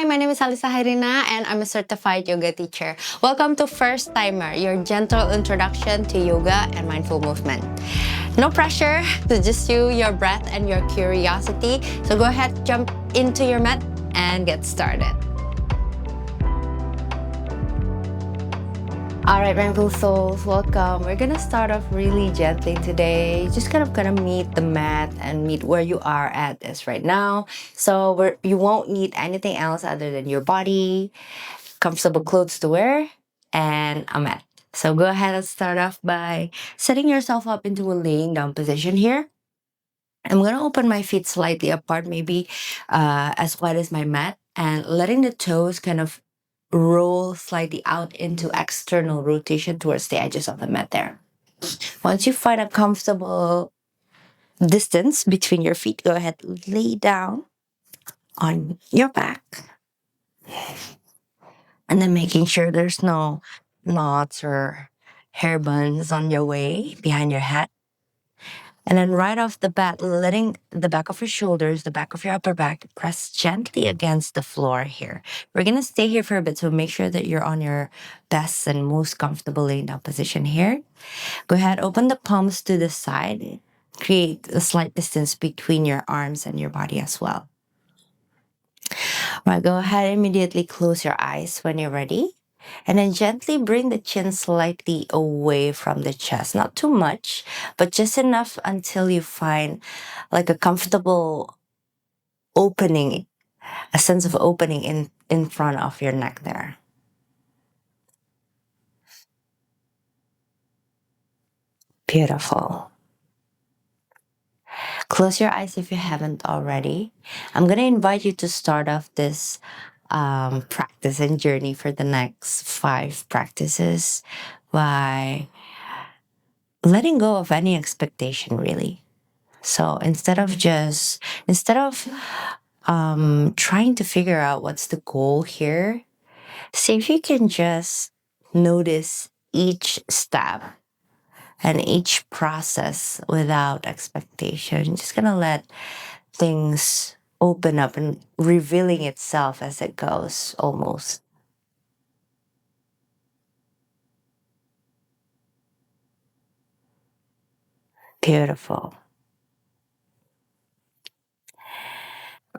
Hi, my name is Alyssa Chairiena and I'm a certified yoga teacher. Welcome to First Timer, your gentle introduction to yoga and mindful movement. No pressure to just you, your breath, and your curiosity. So go ahead, jump into your mat and get started. All right, mindful souls, welcome. We're gonna start off really gently today. Just kind of gonna meet the mat and meet where you are at this right now. So you won't need anything else other than your body, comfortable clothes to wear, and a mat. So go ahead and start off by setting yourself up into a laying down position here. I'm gonna open my feet slightly apart, maybe as wide as my mat, and letting the toes kind of roll slightly out into external rotation towards the edges of the mat there. Once you find a comfortable distance between your feet, go ahead, lay down on your back. And then making sure there's no knots or hair buns on your way behind your head. And then right off the bat, letting the back of your shoulders, the back of your upper back, press gently against the floor here. We're going to stay here for a bit, so make sure that you're on your best and most comfortable laying down position here. Go ahead, open the palms to the side. Create a slight distance between your arms and your body as well. All right, go ahead, immediately close your eyes when you're ready. And then gently bring the chin slightly away from the chest. Not too much, but just enough until you find like a comfortable opening, a sense of opening in front of your neck there. Beautiful. Close your eyes if you haven't already. I'm going to invite you to start off this practice and journey for the next 5 practices by letting go of any expectation, really. So instead of trying to figure out what's the goal here, see if you can just notice each step and each process without expectation. Just gonna let things open up and revealing itself as it goes, almost. Beautiful.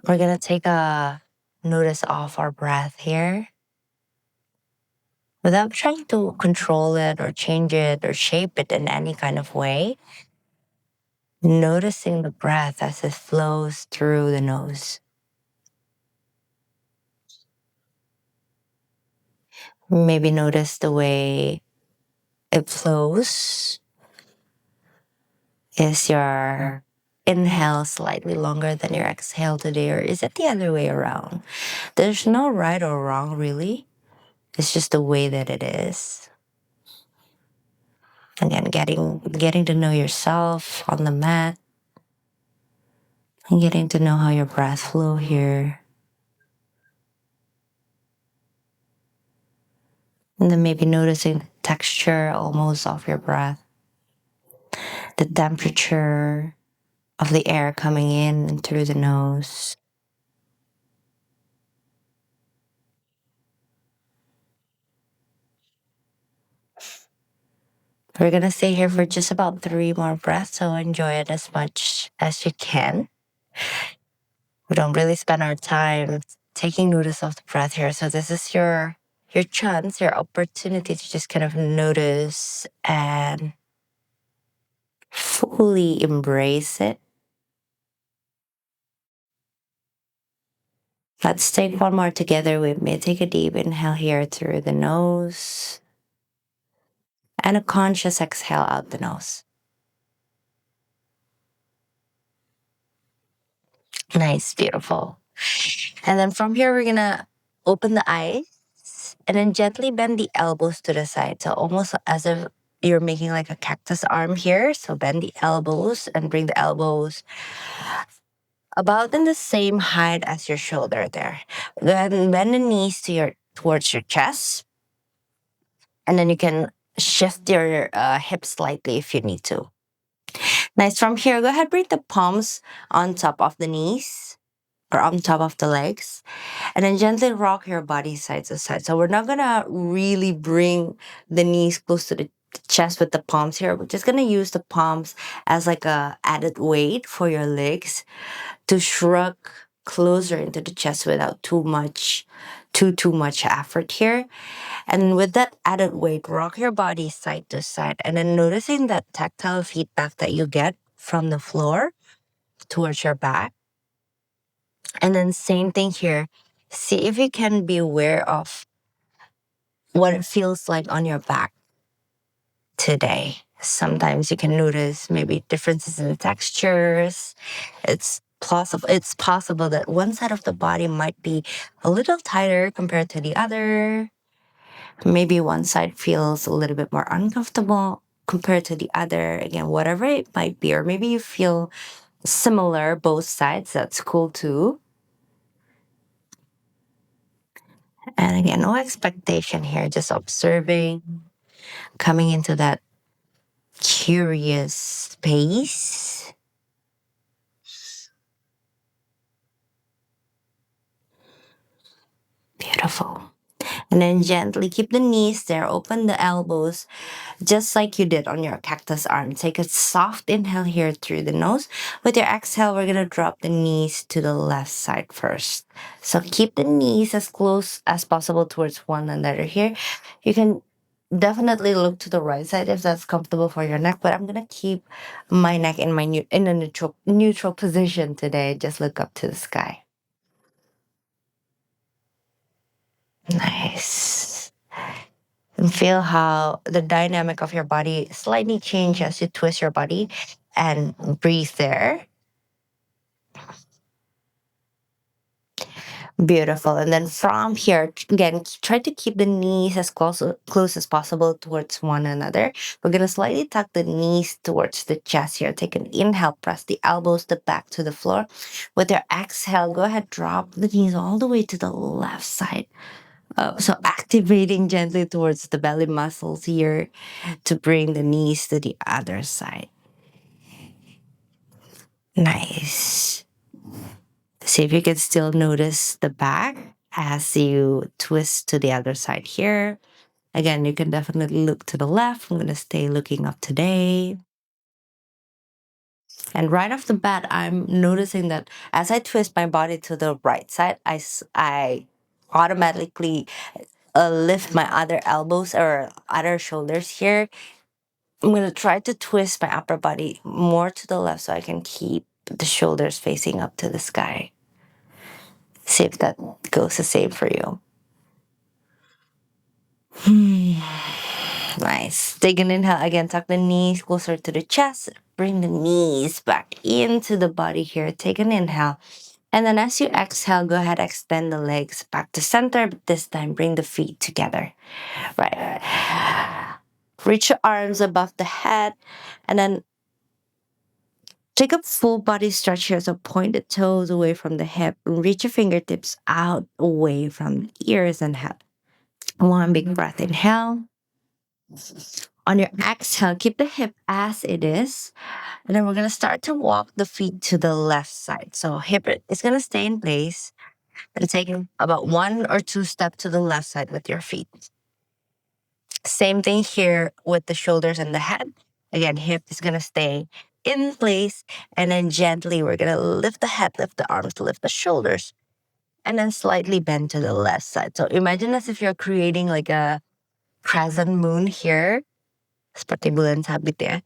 We're gonna take a notice of our breath here without trying to control it or change it or shape it in any kind of way. Noticing the breath as it flows through the nose. Maybe notice the way it flows. Is your inhale slightly longer than your exhale today, or is it the other way around? There's no right or wrong, really. It's just the way that it is. Again, getting to know yourself on the mat and getting to know how your breath flow here. And then maybe noticing the texture almost of your breath, the temperature of the air coming in and through the nose. We're gonna stay here for just about 3 more breaths, so enjoy it as much as you can. We don't really spend our time taking notice of the breath here, so this is your chance, your opportunity to just kind of notice and fully embrace it. Let's take one more together with me. Take a deep inhale here through the nose and a conscious exhale out the nose. Nice, beautiful. And then from here, we're gonna open the eyes and then gently bend the elbows to the side. So almost as if you're making like a cactus arm here. So bend the elbows and bring the elbows about in the same height as your shoulder there. Then bend the knees towards your chest. And then you can shift your hips slightly if you need to. Nice. From here, go ahead, bring the palms on top of the knees. or on top of the legs. And then gently rock your body side to side. So we're not gonna really bring the knees close to the chest with the palms here. We're just gonna use the palms as like a added weight for your legs to shrug closer into the chest without too much effort here. And with that added weight, rock your body side to side, and then noticing that tactile feedback that you get from the floor towards your back. And then same thing here. See if you can be aware of what it feels like on your back today. Sometimes you can notice maybe differences in the textures. It's possible that one side of the body might be a little tighter compared to the other. Maybe one side feels a little bit more uncomfortable compared to the other. Again, whatever it might be, or maybe you feel similar both sides. That's cool too. And again, no expectation here, just observing, coming into that curious space. Beautiful. And then gently keep the knees there, open the elbows, just like you did on your cactus arm. Take a soft inhale here through the nose. With your exhale, we're gonna drop the knees to the left side first. So keep the knees as close as possible towards one another here. You can definitely look to the right side if that's comfortable for your neck, but I'm gonna keep my neck in in a neutral position today. Just look up to the sky. Nice. And feel how the dynamic of your body slightly changes as you twist your body and breathe there. Beautiful. And then from here, again, try to keep the knees as close as possible towards one another. We're going to slightly tuck the knees towards the chest here. Take an inhale, press the elbows, the back to the floor. With your exhale, go ahead, drop the knees all the way to the left side. So activating gently towards the belly muscles here to bring the knees to the other side. Nice. See if you can still notice the back as you twist to the other side here. Again, you can definitely look to the left. I'm going to stay looking up today. And right off the bat, I'm noticing that as I twist my body to the right side, I automatically lift my other elbows or other shoulders here. I'm going to try to twist my upper body more to the left so I can keep the shoulders facing up to the sky. See if that goes the same for you. Nice. Take an inhale again. Tuck the knees closer to the chest. Bring the knees back into the body here. Take an inhale. And then as you exhale, go ahead, extend the legs back to center. But this time, bring the feet together. Right. Reach your arms above the head. And then take a full body stretch here. So point the toes away from the hip. Reach your fingertips out away from the ears and head. One big breath. Inhale. On your exhale, keep the hip as it is. And then we're going to start to walk the feet to the left side. So hip is going to stay in place and take about one or two steps to the left side with your feet. Same thing here with the shoulders and the head. Again, hip is going to stay in place. And then gently, we're going to lift the head, lift the arms, lift the shoulders, and then slightly bend to the left side. So imagine as if you're creating like a crescent moon here. Seperti bulan sabit ya.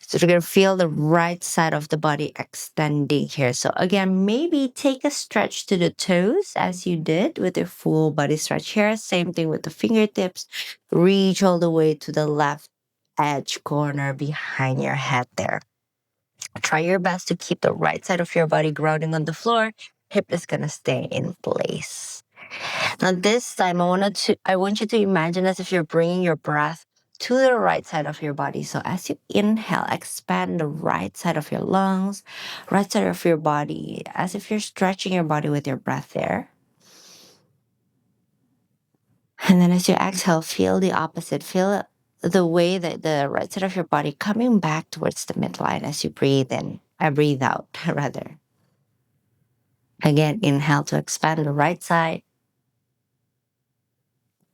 So you're going to feel the right side of the body extending here. So again, maybe take a stretch to the toes as you did with your full body stretch here. Same thing with the fingertips. Reach all the way to the left edge corner behind your head there. Try your best to keep the right side of your body grounding on the floor. Hip is going to stay in place. Now this time, I want you to imagine as if you're bringing your breath to the right side of your body. So as you inhale, expand the right side of your lungs, right side of your body, as if you're stretching your body with your breath there. And then as you exhale, feel the opposite. Feel the way that the right side of your body coming back towards the midline as you breathe in. I breathe out, rather. Again, inhale to expand the right side.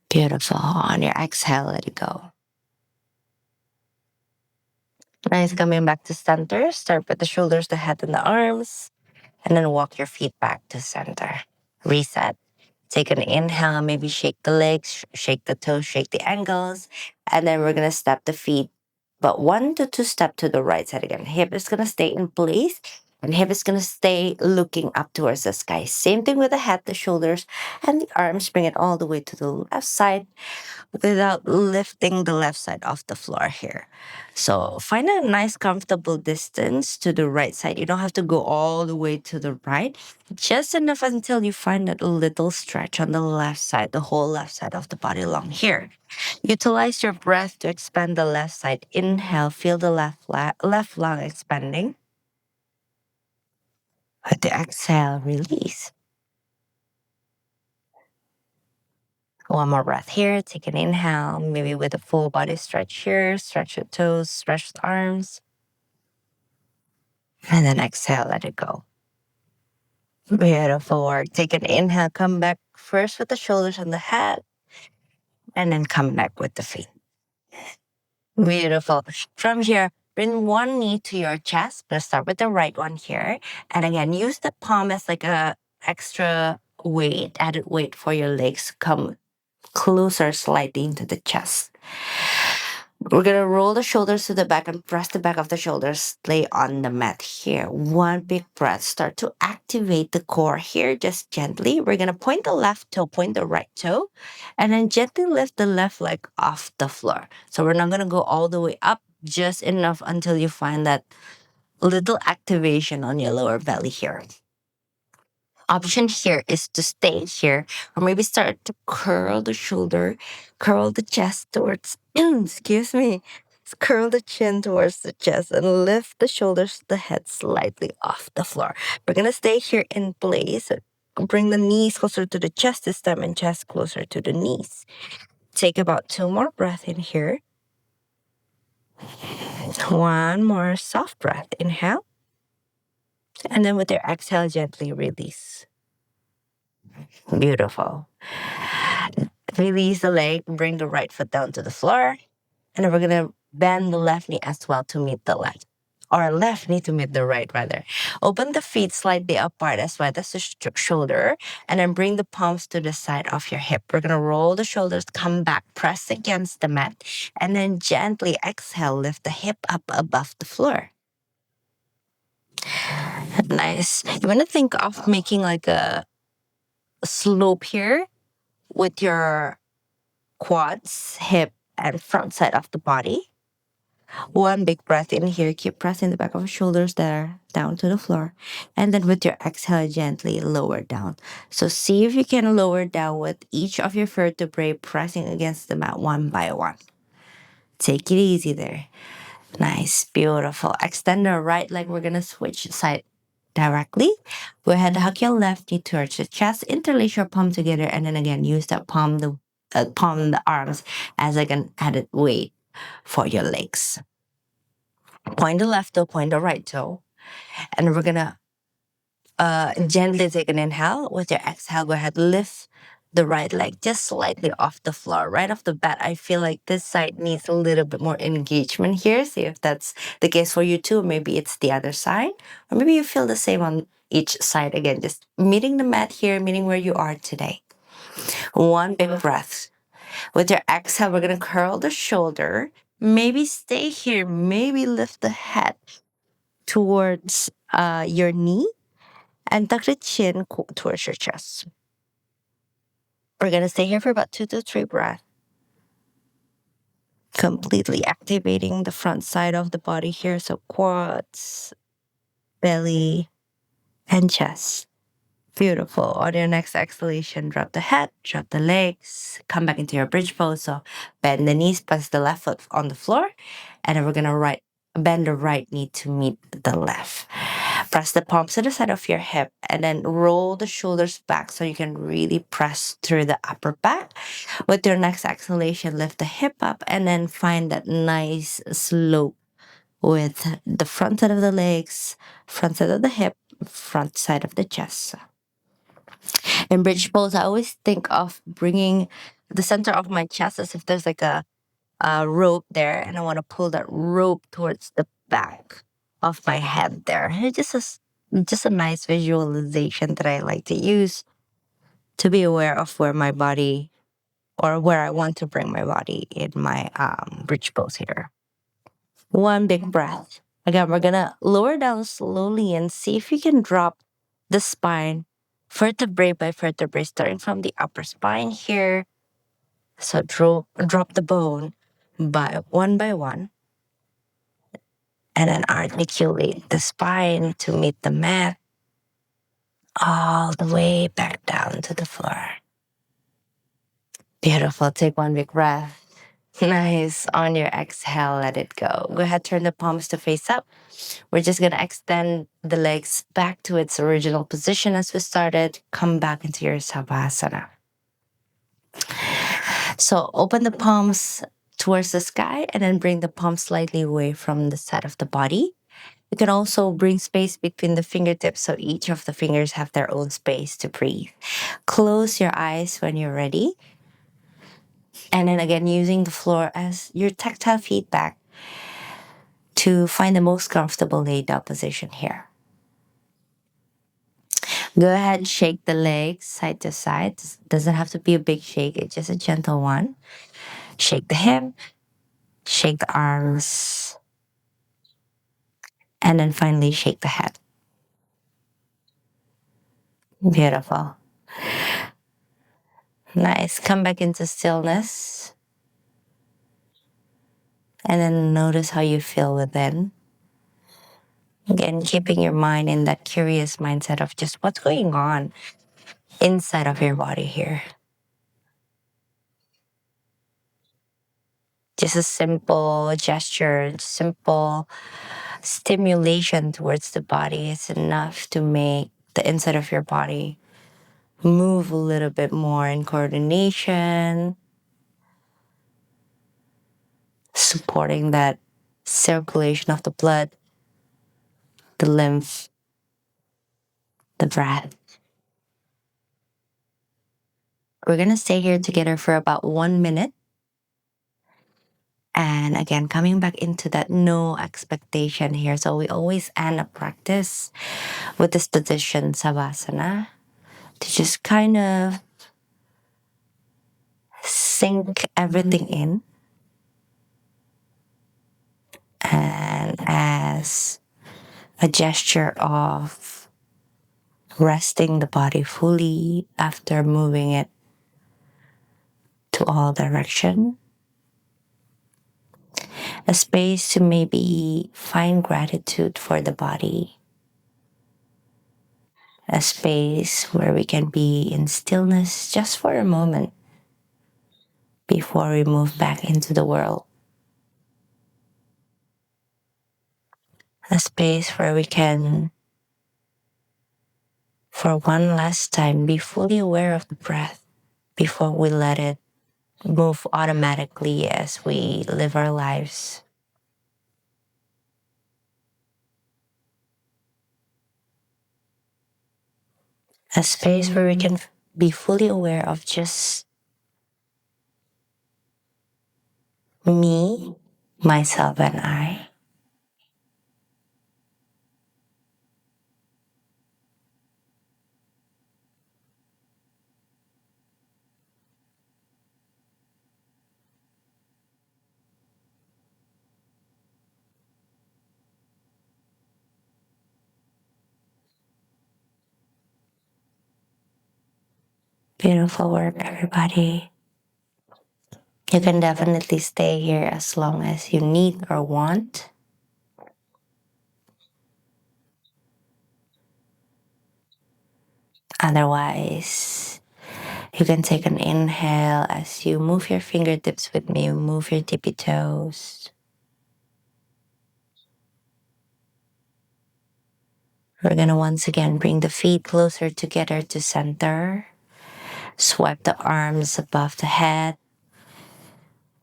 Beautiful. On your exhale, let it go. Nice. Coming back to center. Start with the shoulders, the head, and the arms. And then walk your feet back to center. Reset. Take an inhale, maybe shake the legs, shake the toes, shake the ankles. And then we're going to step the feet, but 1 to 2 step to the right side again. Hip is going to stay in place and hip is going to stay looking up towards the sky. Same thing with the head, the shoulders, and the arms. Bring it all the way to the left side without lifting the left side off the floor here. So find a nice comfortable distance to the right side. You don't have to go all the way to the right, just enough until you find that little stretch on the left side, the whole left side of the body along here. Utilize your breath to expand the left side. Inhale, feel the left lung expanding. With the exhale, release. One more breath here. Take an inhale, maybe with a full body stretch here. Stretch the toes, stretch the arms. And then exhale, let it go. Beautiful work. Take an inhale, come back first with the shoulders and the head, and then come back with the feet. Beautiful. From here, bring one knee to your chest. Let's start with the right one here. And again, use the palm as like a extra weight, added weight for your legs. Come closer slightly into the chest. We're gonna roll the shoulders to the back and press the back of the shoulders. Lay on the mat here. One big breath. Start to activate the core here just gently. We're gonna point the left toe, point the right toe, and then gently lift the left leg off the floor. So we're not gonna go all the way up, just enough until you find that little activation on your lower belly here. Option here is to stay here or maybe start to curl the shoulder, curl the chest towards, excuse me, curl the chin towards the chest and lift the shoulders, the head slightly off the floor. We're going to stay here in place. Bring the knees closer to the chest this time and chest closer to the knees. Take about 2 more breaths in here. One more soft breath. Inhale. And then with your exhale, gently release. Beautiful. Release the leg, bring the right foot down to the floor. And then we're going to bend the left knee as well to meet the left. Or left knee to meet the right, rather. Open the feet slightly apart as wide as the shoulder. And then bring the palms to the side of your hip. We're going to roll the shoulders, come back, press against the mat. And then gently exhale, lift the hip up above the floor. Nice. You want to think of making like a slope here with your quads, hip, and front side of the body. One big breath in here. Keep pressing the back of the shoulders there down to the floor. And then with your exhale, gently lower down. So see if you can lower down with each of your vertebrae pressing against the mat one by one. Take it easy there. Nice, beautiful. Extend the right leg. We're going to switch side directly. Go ahead, hug your left knee towards the chest. Interlace your palm together. And then again, use that palm, the arms as like an added weight for your legs. Point the left toe, point the right toe. And we're going to gently take an inhale. With your exhale, go ahead, lift the right leg just slightly off the floor. Right off the bat, I feel like this side needs a little bit more engagement here. See if that's the case for you too. Maybe it's the other side, or maybe you feel the same on each side. Again, just meeting the mat here, meeting where you are today. One big breath. With your exhale, we're going to curl the shoulder. Maybe stay here. Maybe lift the head towards your knee and tuck the chin towards your chest. We're going to stay here for about 2 to 3 breaths. Completely activating the front side of the body here. So quads, belly, and chest. Beautiful. On your next exhalation, drop the head, drop the legs, come back into your bridge pose. So bend the knees, press the left foot on the floor. And then we're going to bend the right knee to meet the left. Press the palms to the side of your hip and then roll the shoulders back so you can really press through the upper back. With your next exhalation, lift the hip up and then find that nice slope with the front side of the legs, front side of the hip, front side of the chest. In bridge pose, I always think of bringing the center of my chest as if there's like a rope there, and I want to pull that rope towards the back of my head there. It's just a nice visualization that I like to use to be aware of where my body or where I want to bring my body in my bridge pose here. One big breath. Again, we're gonna lower down slowly and see if you can drop the spine vertebrae by vertebrae, starting from the upper spine here. So drop the bone by one, and then articulate the spine to meet the mat all the way back down to the floor. Beautiful. Take one big breath. Nice. On your exhale, let it go. Go ahead, turn the palms to face up. We're just going to extend the legs back to its original position as we started. Come back into your Savasana. So open the palms towards the sky and then bring the palms slightly away from the side of the body. You can also bring space between the fingertips so each of the fingers have their own space to breathe. Close your eyes when you're ready. And then again, using the floor as your tactile feedback to find the most comfortable laid down position here. Go ahead, shake the legs side to side. Doesn't have to be a big shake, it's just a gentle one. Shake the hip, shake the arms, and then finally shake the head. Beautiful. Nice. Come back into stillness. And then notice how you feel within. Again, keeping your mind in that curious mindset of just what's going on inside of your body here. Just a simple gesture, simple stimulation towards the body is enough to make the inside of your body move a little bit more in coordination, supporting that circulation of the blood, the lymph, the breath. We're going to stay here together for about 1 minute. And again, coming back into that no expectation here. So we always end a practice with this position, Savasana, to just kind of sink everything in. And as a gesture of resting the body fully after moving it to all direction. A space to maybe find gratitude for the body. A space where we can be in stillness just for a moment before we move back into the world. A space where we can, for one last time, be fully aware of the breath before we let it move automatically as we live our lives. A space where we can be fully aware of just me, myself, and I. Beautiful work, everybody. You can definitely stay here as long as you need or want. Otherwise, you can take an inhale as you move your fingertips with me, move your tippy toes. We're gonna once again bring the feet closer together to center. Swipe the arms above the head.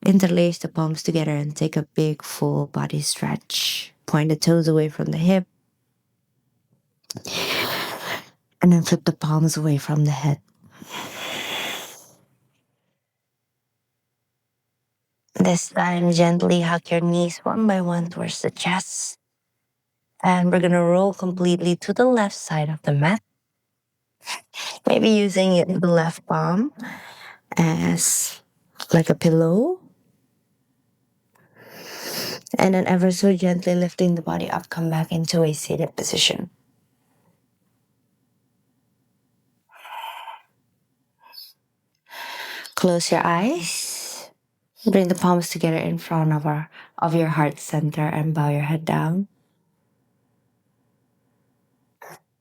Interlace the palms together and take a big full body stretch. Point the toes away from the hip. And then flip the palms away from the head. This time, gently hug your knees one by one towards the chest. And we're gonna roll completely to the left side of the mat. Maybe using the left palm as like a pillow. And then ever so gently lifting the body up, come back into a seated position. Close your eyes. Bring the palms together in front of your heart center and bow your head down.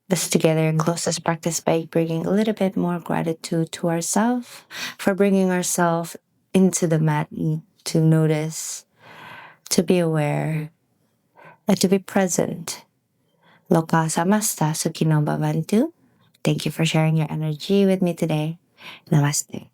This together close this practice by bringing a little bit more gratitude to ourselves for bringing ourselves into the mat to notice, to be aware, and to be present. Loka samasta sukhino bhavantu. Thank you for sharing your energy with me today. Namaste.